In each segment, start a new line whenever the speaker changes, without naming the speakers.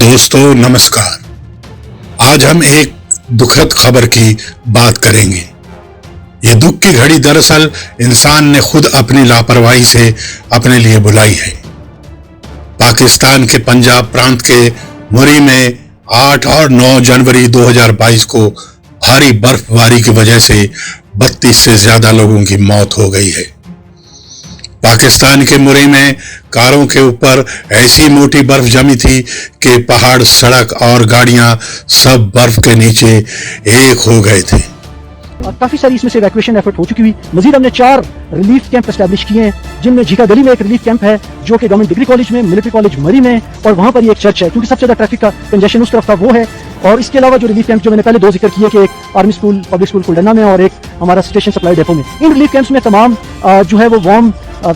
दोस्तों नमस्कार। आज हम एक दुखद खबर की बात करेंगे। ये दुख की घड़ी दरअसल इंसान ने खुद अपनी लापरवाही से अपने लिए बुलाई है। पाकिस्तान के पंजाब प्रांत के मुरी में 8 और 9 जनवरी 2022 को भारी बर्फबारी की वजह से 32 से ज्यादा लोगों की मौत हो गई है। पाकिस्तान के मुरी में कारों के ऊपर ऐसी मोटी बर्फ जमी थी कि पहाड़, सड़क और गाड़ियां सब बर्फ के नीचे एक हो गए थे।
काफी सारी इसमें से इवैक्यूएशन एफर्ट हो चुकी हुई। मजीद हमने 4 रिलीफ कैंप एस्टैब्लिश किए हैं, जिनमें झीका गली में एक रिलीफ कैंप है जो कि गवर्नमेंट डिग्री कॉलेज में, मिलिट्री कॉलेज मरी में, और वहां पर एक चर्च है क्योंकि सबसे ज्यादा ट्रैफिक का कंजेशन उस तरफ था वो है। और इसके अलावा जो रिलीफ कैंप जो मैंने पहले 2 जिक्र किए कि एक आर्मी स्कूल, पब्लिक स्कूल कुलडना में और एक हमारा स्टेशन सप्लाई डेपो में। इन रिलीफ कैंप्स में तमाम जो है वो वार्म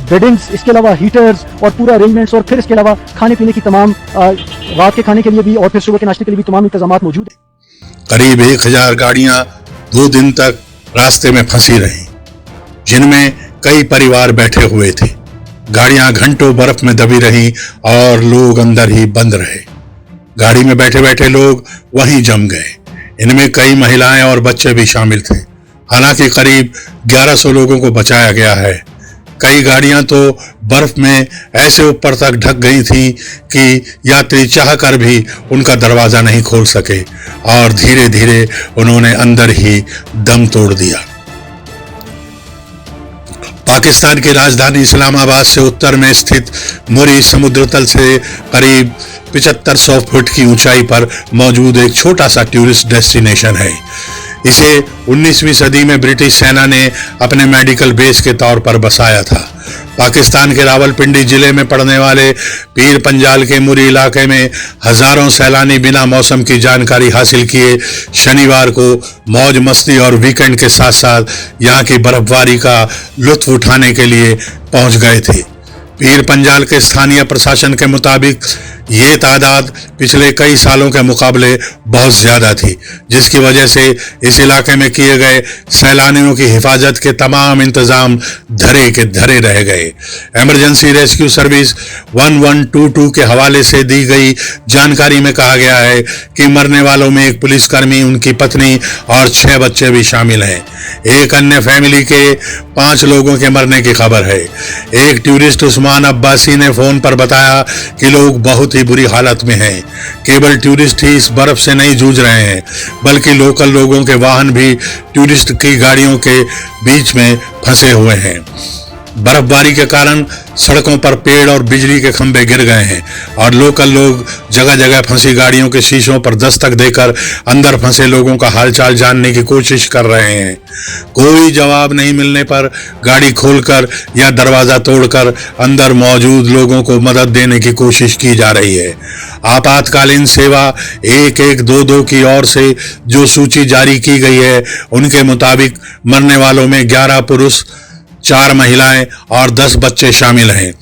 बेडिंग्स, इसके अलावा हीटर्स और पूरा अरेंजमेंट्स, और फिर इसके अलावा खाने पीने की तमाम रात के खाने के लिए भी और फिर सुबह के नाश्ते के लिए भी तमाम इंतजाम मौजूद है।
करीब 1000 गाड़ियां 2 दिन तक रास्ते में फंसी रहीं, जिनमें कई परिवार बैठे हुए थे। गाड़ियां घंटों बर्फ में दबी रहीं और लोग अंदर ही बंद रहे। गाड़ी में बैठे बैठे लोग वहीं जम गए। इनमें कई महिलाएं और बच्चे भी शामिल थे। हालांकि करीब 1100 लोगों को बचाया गया है। कई गाड़ियां तो बर्फ में ऐसे ऊपर तक ढक गई थीं कि यात्री चाहकर भी उनका दरवाजा नहीं खोल सके और धीरे धीरे उन्होंने अंदर ही दम तोड़ दिया। पाकिस्तान की राजधानी इस्लामाबाद से उत्तर में स्थित मुरी समुद्र तल से करीब 7500 फुट की ऊंचाई पर मौजूद एक छोटा सा टूरिस्ट डेस्टिनेशन है। इसे 19वीं सदी में ब्रिटिश सेना ने अपने मेडिकल बेस के तौर पर बसाया था। पाकिस्तान के रावलपिंडी जिले में पड़ने वाले पीर पंजाल के मुरी इलाके में हजारों सैलानी बिना मौसम की जानकारी हासिल किए शनिवार को मौज मस्ती और वीकेंड के साथ साथ यहाँ की बर्फबारी का लुत्फ उठाने के लिए पहुंच गए थे। पीर पंजाल के स्थानीय प्रशासन के मुताबिक ये तादाद पिछले कई सालों के मुकाबले बहुत ज्यादा थी, जिसकी वजह से इस इलाके में किए गए सैलानियों की हिफाजत के तमाम इंतजाम धरे के धरे रह गए। इमरजेंसी रेस्क्यू सर्विस 1122 के हवाले से दी गई जानकारी में कहा गया है कि मरने वालों में एक पुलिसकर्मी, उनकी पत्नी और 6 बच्चे भी शामिल हैं। एक अन्य फैमिली के 5 लोगों के मरने की खबर है। एक टूरिस्ट उस्मान अब्बासी ने फोन पर बताया कि लोग बहुत ही बुरी हालत में हैं। केवल टूरिस्ट ही इस बर्फ से नहीं जूझ रहे हैं, बल्कि लोकल लोगों के वाहन भी टूरिस्ट की गाड़ियों के बीच में फंसे हुए हैं। बर्फबारी के कारण सड़कों पर पेड़ और बिजली के खंभे गिर गए हैं और लोकल लोग जगह जगह फंसी गाड़ियों के शीशों पर दस्तक देकर अंदर फंसे लोगों का हालचाल जानने की कोशिश कर रहे हैं। कोई जवाब नहीं मिलने पर गाड़ी खोलकर या दरवाजा तोड़कर अंदर मौजूद लोगों को मदद देने की कोशिश की जा रही है। आपातकालीन सेवा 1122 की ओर से जो सूची जारी की गई है, उनके मुताबिक मरने वालों में 11 पुरुष, 4 महिलाएं और 10 बच्चे शामिल हैं।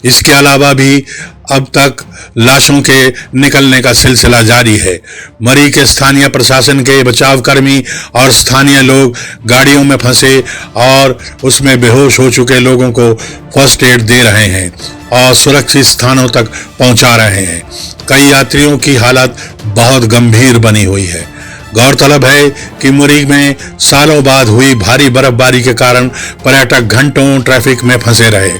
इसके अलावा भी अब तक लाशों के निकलने का सिलसिला जारी है। मरी के स्थानीय प्रशासन के बचाव कर्मी और स्थानीय लोग गाड़ियों में फंसे और उसमें बेहोश हो चुके लोगों को फर्स्ट एड दे रहे हैं और सुरक्षित स्थानों तक पहुंचा रहे हैं। कई यात्रियों की हालत बहुत गंभीर बनी हुई है। गौरतलब है कि मुरी में सालों बाद हुई भारी बर्फबारी के कारण पर्यटक घंटों ट्रैफिक में फंसे रहे।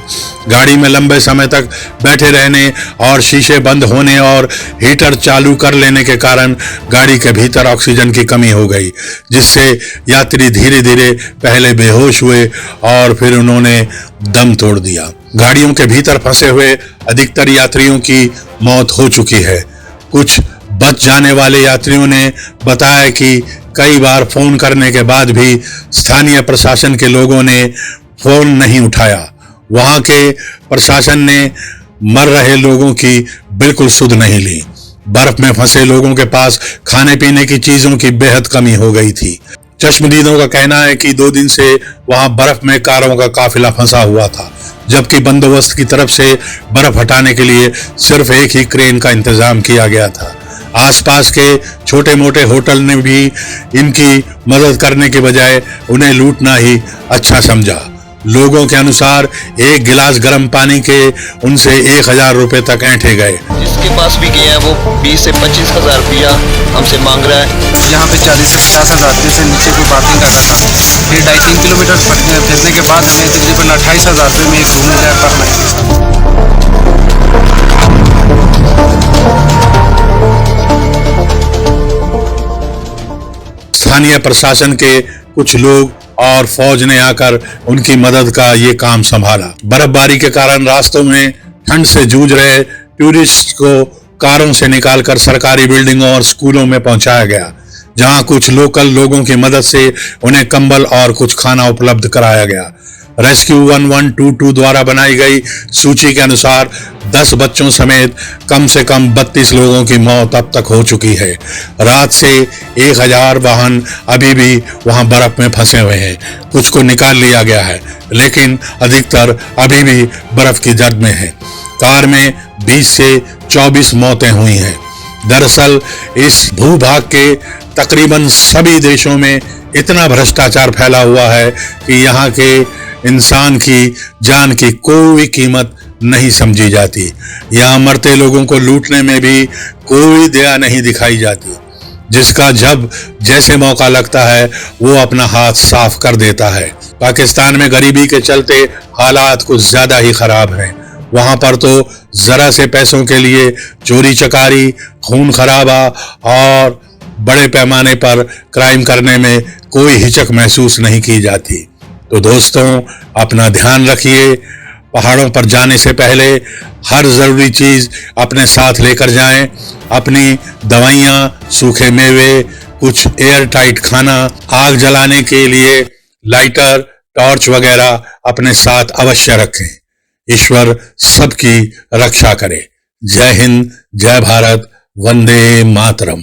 गाड़ी में लंबे समय तक बैठे रहने और शीशे बंद होने और हीटर चालू कर लेने के कारण गाड़ी के भीतर ऑक्सीजन की कमी हो गई, जिससे यात्री धीरे धीरे पहले बेहोश हुए और फिर उन्होंने दम तोड़ दिया। गाड़ियों के भीतर फंसे हुए अधिकतर यात्रियों की मौत हो चुकी है। कुछ बच जाने वाले यात्रियों ने बताया कि कई बार फोन करने के बाद भी स्थानीय प्रशासन के लोगों ने फोन नहीं उठाया। वहां के प्रशासन ने मर रहे लोगों की बिल्कुल सुध नहीं ली। बर्फ में फंसे लोगों के पास खाने पीने की चीजों की बेहद कमी हो गई थी। चश्मदीदों का कहना है कि 2 दिन से वहां बर्फ में कारों का काफिला फंसा हुआ था, जबकि बंदोबस्त की तरफ से बर्फ हटाने के लिए सिर्फ एक ही क्रेन का इंतजाम किया गया था। आसपास के छोटे मोटे होटल ने भी इनकी मदद करने के बजाय उन्हें लूटना ही अच्छा समझा। लोगों के अनुसार एक गिलास गर्म पानी के उनसे 1000 रुपए तक ऐंठे गए।
जिसके पास भी गए हैं वो 20 से 25 हज़ार रुपया हमसे मांग रहा है।
यहाँ पे 40 से 50 हज़ार रुपये से नीचे कोई पार्किंग का करना। फिर 2.5-3 किलोमीटर फिरने के बाद हमें तकरीबन 28 हज़ार रुपये में एक रूम मिला है पर नाइट के साथ।
स्थानीय प्रशासन के कुछ लोग और फौज ने आकर उनकी मदद का ये काम संभाला। बर्फबारी के कारण रास्तों में ठंड से जूझ रहे टूरिस्ट को कारों से निकालकर सरकारी बिल्डिंगों और स्कूलों में पहुंचाया गया, जहां कुछ लोकल लोगों की मदद से उन्हें कंबल और कुछ खाना उपलब्ध कराया गया। रेस्क्यू 1122 द्वारा बनाई गई सूची के अनुसार 10 बच्चों समेत कम से कम 32 लोगों की मौत अब तक हो चुकी है। रात से 1000 वाहन अभी भी वहां बर्फ में फंसे हुए हैं। कुछ को निकाल लिया गया है, लेकिन अधिकतर अभी भी बर्फ की जद में है। कार में 20 से 24 मौतें हुई हैं। दरअसल इस भूभाग के तकरीबन सभी देशों में इतना भ्रष्टाचार फैला हुआ है कि यहाँ के इंसान की जान की कोई कीमत नहीं समझी जाती। यहाँ मरते लोगों को लूटने में भी कोई दया नहीं दिखाई जाती। जिसका जब जैसे मौका लगता है वो अपना हाथ साफ कर देता है। पाकिस्तान में गरीबी के चलते हालात कुछ ज्यादा ही खराब हैं। वहां पर तो जरा से पैसों के लिए चोरी चकारी, खून खराबा और बड़े पैमाने पर क्राइम करने में कोई हिचक महसूस नहीं की जाती। तो दोस्तों, अपना ध्यान रखिए। पहाड़ों पर जाने से पहले हर जरूरी चीज अपने साथ लेकर जाएं। अपनी दवाइयां, सूखे मेवे, कुछ एयर टाइट खाना, आग जलाने के लिए लाइटर, टॉर्च वगैरह अपने साथ अवश्य रखें। ईश्वर सबकी रक्षा करे। जय हिंद, जय भारत, वंदे मातरम।